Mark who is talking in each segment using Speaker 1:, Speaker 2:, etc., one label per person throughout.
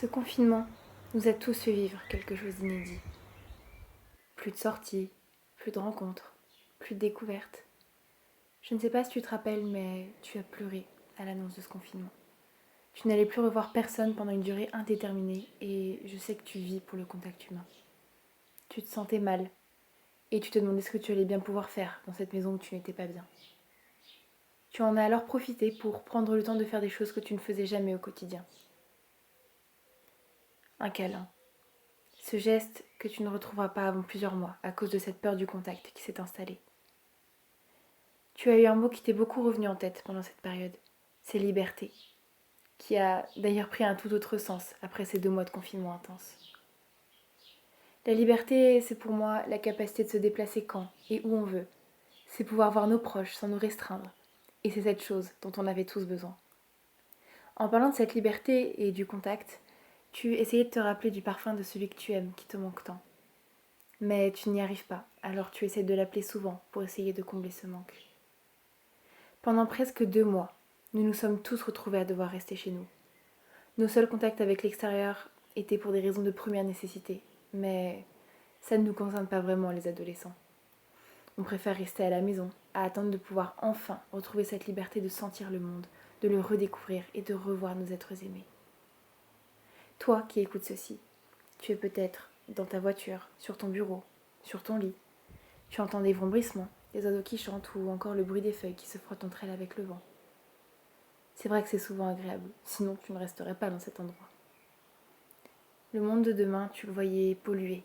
Speaker 1: Ce confinement nous a tous fait vivre quelque chose d'inédit. Plus de sorties, plus de rencontres, plus de découvertes. Je ne sais pas si tu te rappelles, mais tu as pleuré à l'annonce de ce confinement. Tu n'allais plus revoir personne pendant une durée indéterminée et je sais que tu vis pour le contact humain. Tu te sentais mal et tu te demandais ce que tu allais bien pouvoir faire dans cette maison où tu n'étais pas bien. Tu en as alors profité pour prendre le temps de faire des choses que tu ne faisais jamais au quotidien. Un câlin. Ce geste que tu ne retrouveras pas avant plusieurs mois à cause de cette peur du contact qui s'est installée. Tu as eu un mot qui t'est beaucoup revenu en tête pendant cette période, c'est liberté, qui a d'ailleurs pris un tout autre sens après ces 2 mois de confinement intense. La liberté, c'est pour moi la capacité de se déplacer quand et où on veut. C'est pouvoir voir nos proches sans nous restreindre. Et c'est cette chose dont on avait tous besoin. En parlant de cette liberté et du contact, tu essayais de te rappeler du parfum de celui que tu aimes, qui te manque tant. Mais tu n'y arrives pas, alors tu essaies de l'appeler souvent pour essayer de combler ce manque. Pendant presque 2 mois, nous nous sommes tous retrouvés à devoir rester chez nous. Nos seuls contacts avec l'extérieur étaient pour des raisons de première nécessité, mais ça ne nous concerne pas vraiment les adolescents. On préfère rester à la maison, à attendre de pouvoir enfin retrouver cette liberté de sentir le monde, de le redécouvrir et de revoir nos êtres aimés. Toi qui écoutes ceci, tu es peut-être dans ta voiture, sur ton bureau, sur ton lit. Tu entends des vrombissements, des oiseaux qui chantent ou encore le bruit des feuilles qui se frottent entre elles avec le vent. C'est vrai que c'est souvent agréable, sinon tu ne resterais pas dans cet endroit. Le monde de demain, tu le voyais pollué,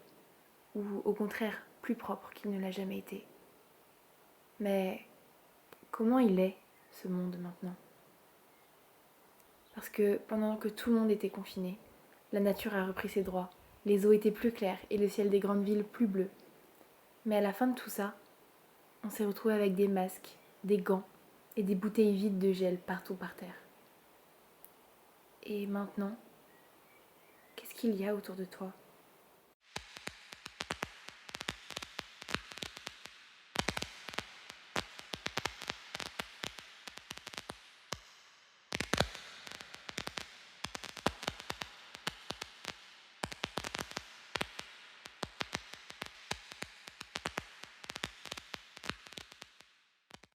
Speaker 1: ou au contraire plus propre qu'il ne l'a jamais été. Mais comment il est, ce monde maintenant? Parce que pendant que tout le monde était confiné, la nature a repris ses droits, les eaux étaient plus claires et le ciel des grandes villes plus bleu. Mais à la fin de tout ça, on s'est retrouvé avec des masques, des gants et des bouteilles vides de gel partout par terre. Et maintenant, qu'est-ce qu'il y a autour de toi?